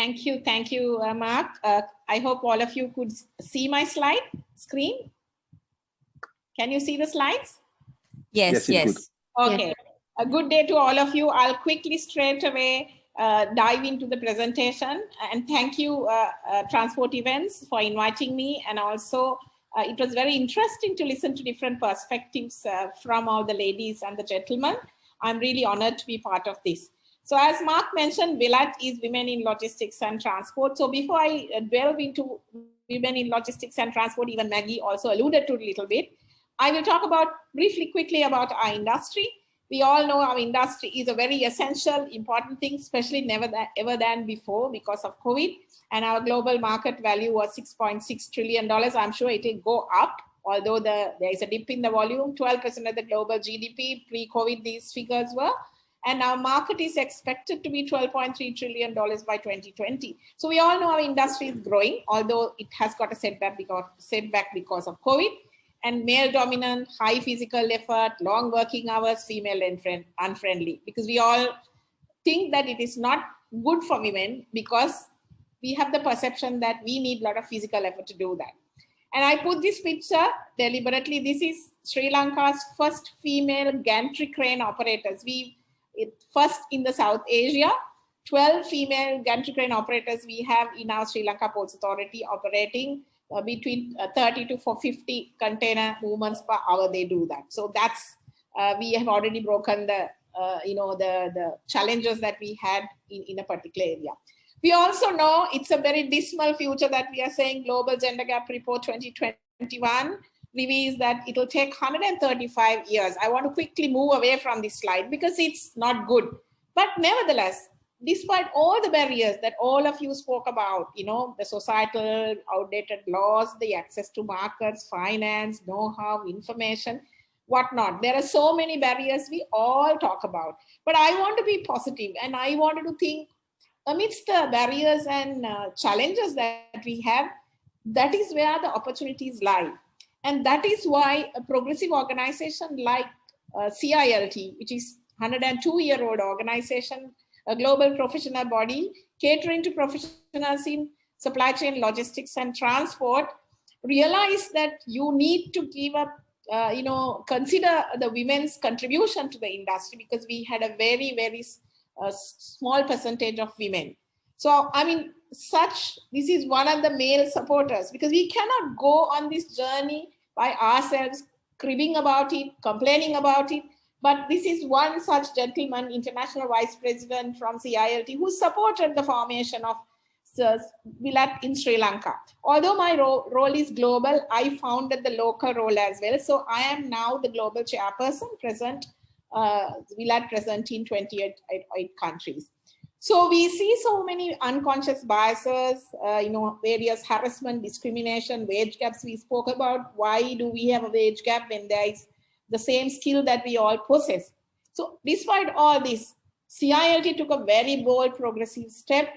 Thank you, Mark. I hope all of you could see my slide screen. Can you see the slides? Yes. Okay. Yes. A good day to all of you. I'll quickly straight away dive into the presentation, and thank you, Transport Events, for inviting me. And also, it was very interesting to listen to different perspectives from all the ladies and the gentlemen. I'm really honored to be part of this. So as Mark mentioned, WILAT is Women in Logistics and Transport. So before I delve into Women in Logistics and Transport, even Maggie also alluded to it a little bit, I will talk about briefly, quickly about our industry. We all know our industry is a very essential, important thing, especially ever than before because of COVID. And our global market value was $6.6 trillion. I'm sure it will go up, although there is a dip in the volume. 12% of the global GDP pre-COVID, these figures were. And our market is expected to be $12.3 trillion by 2020. So we all know our industry is growing, although it has got a setback because of COVID. And male dominant, high physical effort, long working hours, female unfriendly. Because we all think that it is not good for women because we have the perception that we need a lot of physical effort to do that. And I put this picture deliberately. This is Sri Lanka's first female gantry crane operators. First in the South Asia, 12 female gantry crane operators we have in our Sri Lanka Ports Authority operating between 30 to 50 container movements per hour. They do that. So that's, we have already broken the challenges that we had in a particular area. We also know it's a very dismal future that we are saying. Global Gender Gap Report 2021 reveals that it will take 135 years. I want to quickly move away from this slide because it's not good. But nevertheless, despite all the barriers that all of you spoke about, the societal outdated laws, the access to markets, finance, know-how, information, whatnot, there are so many barriers we all talk about. But I want to be positive, and I wanted to think amidst the barriers and challenges that we have, that is where the opportunities lie. And that is why a progressive organization like CILT, which is 102-year-old organization, a global professional body catering to professionals in supply chain, logistics, and transport, realized that you need to give up, consider the women's contribution to the industry, because we had a very, very small percentage of women. So, I mean, this is one of the male supporters, because we cannot go on this journey by ourselves, cribbing about it, complaining about it. But this is one such gentleman, International Vice President from CILT, who supported the formation of WILAT in Sri Lanka. Although my role is global, I founded the local role as well. So I am now the global chairperson, WILAT present in 28 countries. So we see so many unconscious biases, various harassment, discrimination, wage gaps we spoke about. Why do we have a wage gap when there is the same skill that we all possess? So despite all this, CILT took a very bold progressive step.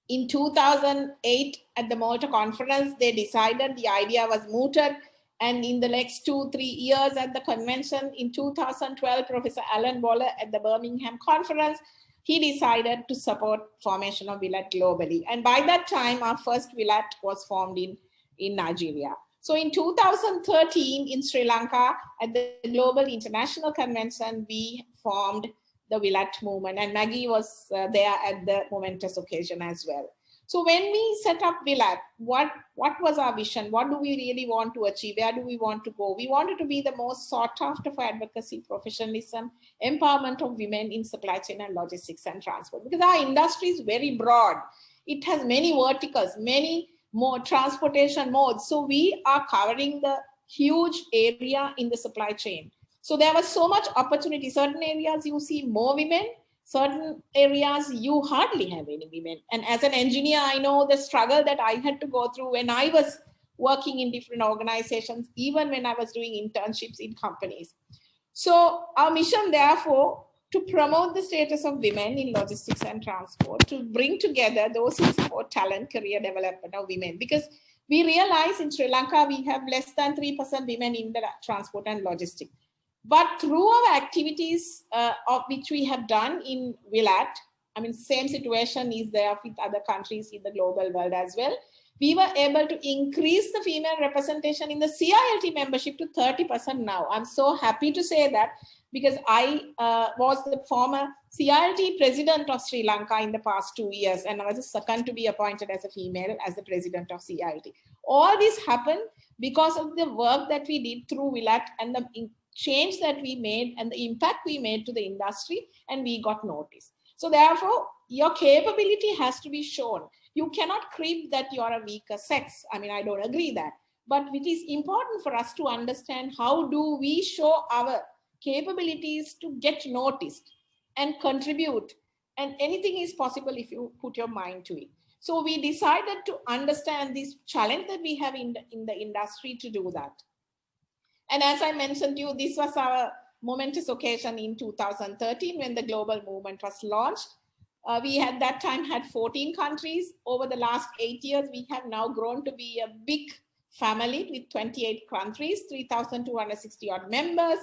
In 2008 at the Malta conference, they decided the idea was mooted. And in the next 2-3 years at the convention, in 2012, Professor Alan Waller at the Birmingham conference, he decided to support formation of WILAT globally. And by that time, our first WILAT was formed in Nigeria. So in 2013 in Sri Lanka, at the Global International Convention, we formed the WILAT movement, and Maggie was there at the momentous occasion as well. So when we set up WILAT, what was our vision? What do we really want to achieve? Where do we want to go? We wanted to be the most sought after for advocacy, professionalism, empowerment of women in supply chain and logistics and transport. Because our industry is very broad. It has many verticals, many more transportation modes. So we are covering the huge area in the supply chain. So there was so much opportunity. Certain areas you see more women, certain areas you hardly have any women. And as an engineer, I know the struggle that I had to go through when I was working in different organizations, even when I was doing internships in companies. So our mission, therefore, to promote the status of women in logistics and transport, to bring together those who support talent, career development of women. Because we realize in Sri Lanka, we have less than 3% women in the transport and logistics. But through our activities of which we have done in WILAT, I mean, same situation is there with other countries in the global world as well. We were able to increase the female representation in the CILT membership to 30% now. I'm so happy to say that, because I was the former CILT president of Sri Lanka in the past 2 years, and I was the second to be appointed as a female as the president of CILT. All this happened because of the work that we did through WILAT and the change that we made and the impact we made to the industry, and we got noticed. So therefore, your capability has to be shown. You cannot creep that you are a weaker sex. I mean, I don't agree that. But it is important for us to understand how do we show our capabilities to get noticed and contribute. And anything is possible if you put your mind to it. So we decided to understand this challenge that we have in the industry to do that. And as I mentioned to you, this was our momentous occasion in 2013 when the global movement was launched. We at that time had 14 countries. Over the last 8 years, we have now grown to be a big family with 28 countries, 3,260 odd members.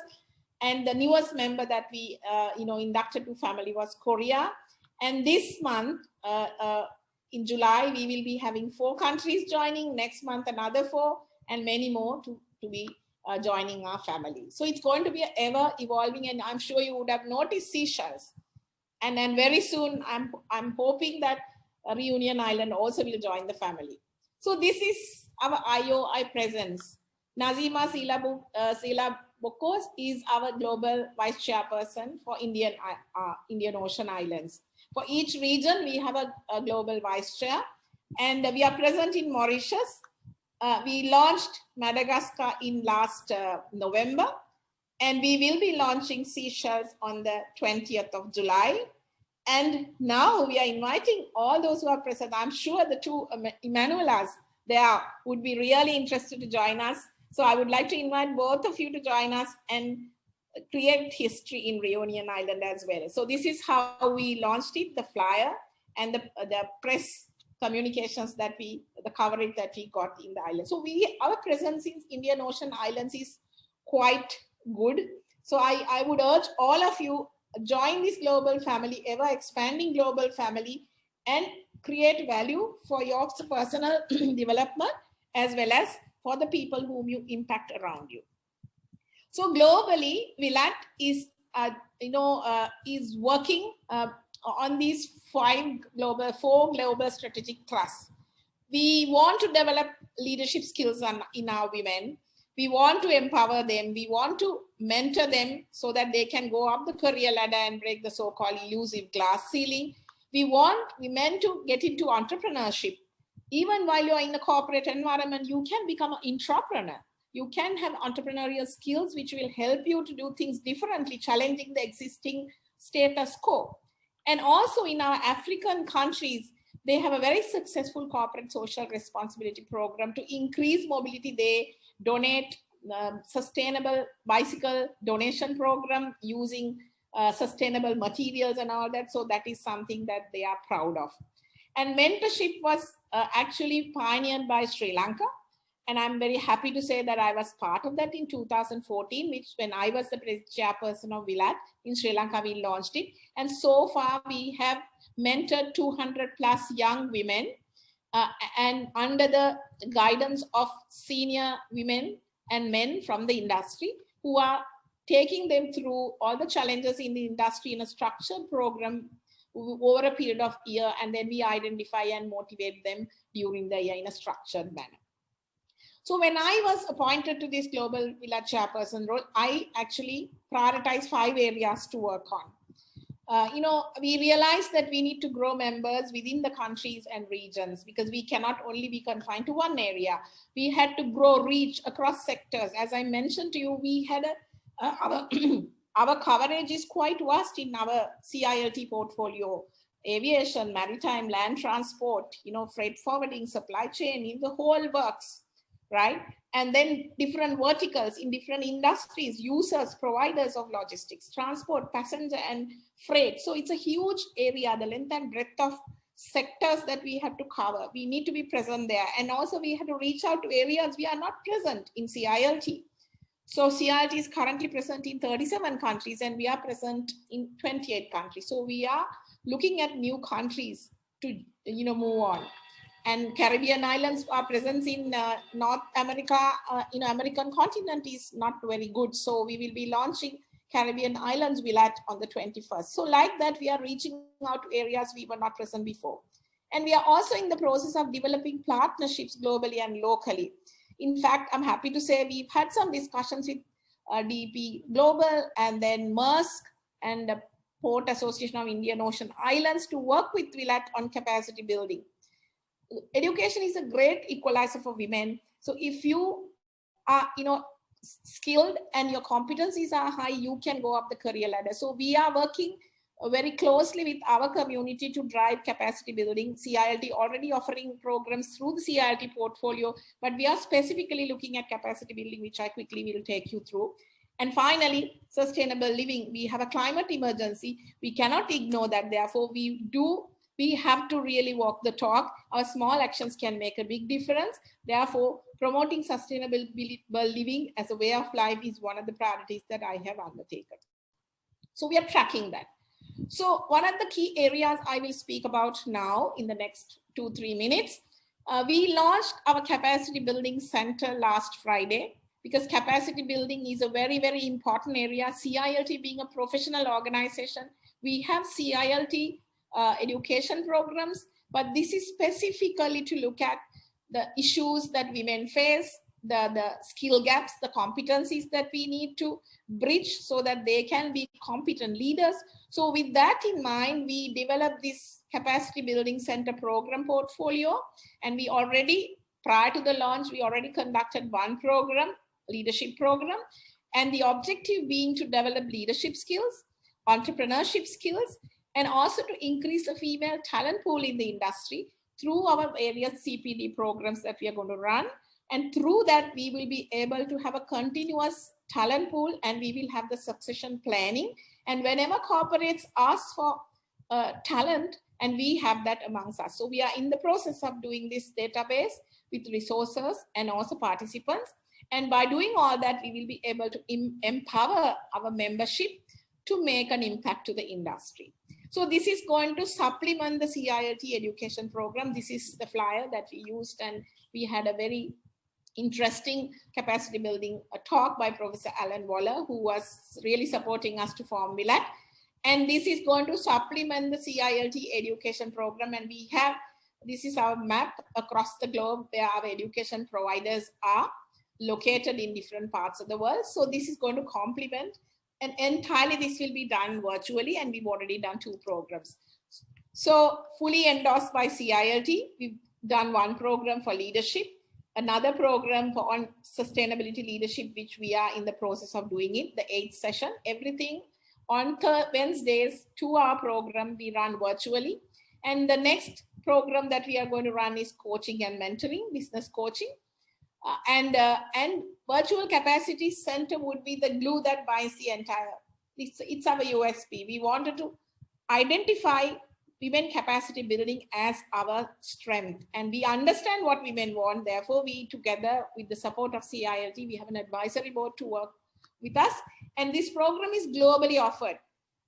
And the newest member that we inducted to family was Korea. And this month, in July, we will be having 4 countries joining. Next month, another 4, and many more to be joining our family. So it's going to be ever evolving, and I'm sure you would have noticed Seychelles. And then very soon, I'm hoping that Reunion Island also will join the family. So this is our IOI presence. Nazima Sila Bokos is our global vice chairperson for Indian Ocean Islands. For each region, we have a global vice chair, and we are present in Mauritius. We launched Madagascar in last November, and we will be launching Seychelles on the 20th of July. And now we are inviting all those who are present. I'm sure the 2 Emmanuelas there would be really interested to join us. So I would like to invite both of you to join us and create history in Reunion Island as well. So this is how we launched it, the flyer and the press communications that the coverage that we got in the island. So our presence in Indian Ocean Islands is quite good. So I would urge all of you, join this global family, ever expanding global family, and create value for your personal development as well as for the people whom you impact around you. So globally, WILAT is working on these 4 global strategic thrusts. We want to develop leadership skills in our women. We want to empower them. We want to mentor them so that they can go up the career ladder and break the so-called elusive glass ceiling. We want women to get into entrepreneurship. Even while you're in the corporate environment, you can become an entrepreneur. You can have entrepreneurial skills which will help you to do things differently, challenging the existing status quo. And also in our African countries, they have a very successful corporate social responsibility program to increase mobility. They donate sustainable bicycle donation program using sustainable materials and all that. So that is something that they are proud of. And mentorship was actually pioneered by Sri Lanka. And I'm very happy to say that I was part of that in 2014, which when I was the chairperson of WILAT in Sri Lanka, we launched it. And so far we have mentored 200 plus young women and under the guidance of senior women and men from the industry who are taking them through all the challenges in the industry in a structured program over a period of a year, and then we identify and motivate them during the year in a structured manner. So when I was appointed to this global WILAT chairperson role, I actually prioritized 5 areas to work on. We realized that we need to grow members within the countries and regions because we cannot only be confined to one area. We had to grow reach across sectors. As I mentioned to you, we had our coverage is quite vast in our CILT portfolio: aviation, maritime, land transport, freight forwarding, supply chain, in the whole works, right? And then different verticals in different industries, users, providers of logistics, transport, passenger and freight. So it's a huge area, the length and breadth of sectors that we have to cover. We need to be present there. And also we have to reach out to areas we are not present in CILT. So CILT is currently present in 37 countries and we are present in 28 countries. So we are looking at new countries to move on. And Caribbean islands, our presence in North America, American continent is not very good. So we will be launching Caribbean Islands WILAT on the 21st. So like that, we are reaching out to areas we were not present before. And we are also in the process of developing partnerships globally and locally. In fact, I'm happy to say we've had some discussions with DP Global and then Maersk and the Port Association of Indian Ocean Islands to work with WILAT on capacity building. Education is a great equalizer for women. So if you are, skilled and your competencies are high, you can go up the career ladder. So we are working very closely with our community to drive capacity building. CILT already offering programs through the CILT portfolio, but we are specifically looking at capacity building, which I quickly will take you through. And finally, sustainable living. We have a climate emergency. We cannot ignore that. Therefore, we have to really walk the talk. Our small actions can make a big difference. Therefore, promoting sustainable living as a way of life is one of the priorities that I have undertaken. So we are tracking that. So one of the key areas I will speak about now in the next 2-3 minutes, we launched our capacity building center last Friday, because capacity building is a very, very important area. CILT being a professional organization, we have CILT education programs, but this is specifically to look at the issues that women face, the skill gaps, the competencies that we need to bridge so that they can be competent leaders. So with that in mind, we developed this capacity building center program portfolio, and we already, prior to the launch, we already conducted one program, leadership program, and the objective being to develop leadership skills, entrepreneurship skills, and also to increase the female talent pool in the industry through our various CPD programs that we are going to run. And through that, we will be able to have a continuous talent pool, and we will have the succession planning. And whenever corporates ask for talent, and we have that amongst us. So we are in the process of doing this database with resources and also participants. And by doing all that, we will be able to empower our membership to make an impact to the industry. So this is going to supplement the CILT education program. This is the flyer that we used, and we had a very interesting capacity building talk by Professor Alan Waller, who was really supporting us to form WILAT. And this is going to supplement the CILT education program. And we have, this is our map across the globe where our education providers are located in different parts of the world. So this is going to complement, and entirely this will be done virtually, and we've already done 2 programs. So fully endorsed by CILT, we've done one program for leadership, another program for on sustainability leadership, which we are in the process of doing it, the 8th session. Everything on Wednesdays, 2-hour program we run virtually. And the next program that we are going to run is coaching and mentoring, business coaching. And virtual capacity center would be the glue that binds the entire, it's our USP. We wanted to identify women capacity building as our strength, and we understand what women want. Therefore, we, together with the support of CILT, we have an advisory board to work with us. And this program is globally offered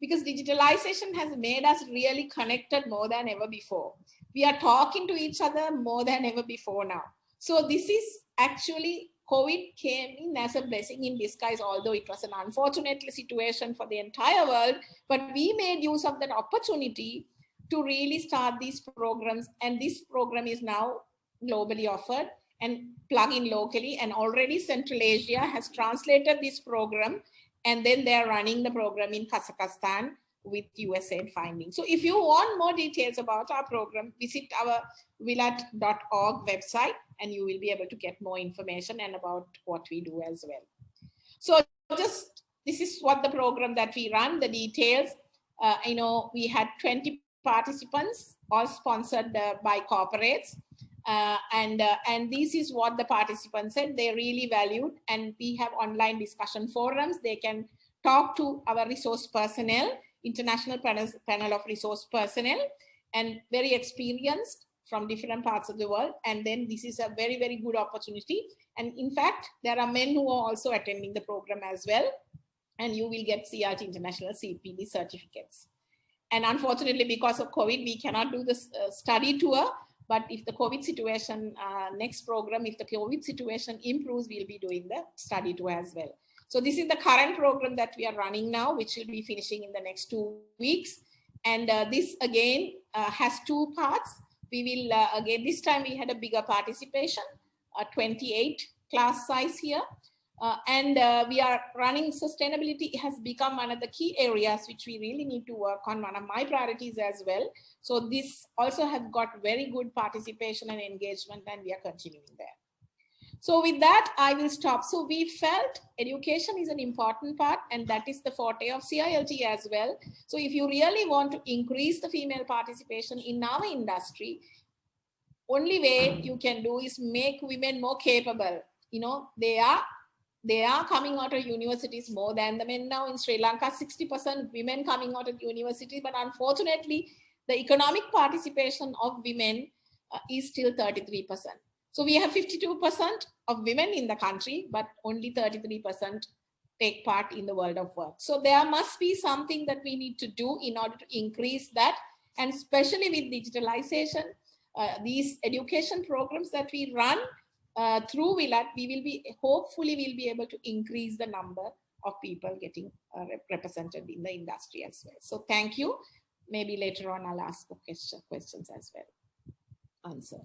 because digitalization has made us really connected more than ever before. We are talking to each other more than ever before now. So this is actually, COVID came in as a blessing in disguise, although it was an unfortunate situation for the entire world, but we made use of that opportunity to really start these programs. And this program is now globally offered and plug in locally, and already Central Asia has translated this program, and then they're running the program in Kazakhstan with USAID findings. So if you want more details about our program, visit our wilat.org website, and you will be able to get more information and about what we do as well. So just, this is what the program that we run, the details. We had 20 participants, all sponsored by corporates. And this is what the participants said they really valued. And we have online discussion forums. They can talk to our resource personnel, international panel of resource personnel, and very experienced from different parts of the world. And then this is a very, very good opportunity. And in fact, there are men who are also attending the program as well. And you will get CILT International CPD certificates. And unfortunately, because of COVID, we cannot do this study tour. But if the COVID situation, next program, if the COVID situation improves, we'll be doing the study tour as well. So this is the current program that we are running now, which will be finishing in the next 2 weeks. And this again has 2 parts. We will, again, this time we had a bigger participation, 28 class size here. And we are running sustainability. It has become one of the key areas which we really need to work on, one of my priorities as well. So this also has got very good participation and engagement, and we are continuing there. So with that, I will stop. So we felt education is an important part, and that is the forte of CILT as well. So if you really want to increase the female participation in our industry, only way you can do is make women more capable. You know, they are coming out of universities more than the men now in Sri Lanka. 60% women coming out of universities, but unfortunately, the economic participation of women is still 33%. So we have 52% of women in the country, but only 33% take part in the world of work. So there must be something that we need to do in order to increase that, and especially with digitalization, these education programs that we run through WILAT, hopefully we'll be able to increase the number of people getting represented in the industry as well. So thank you. Maybe later on I'll ask questions as well. Answer.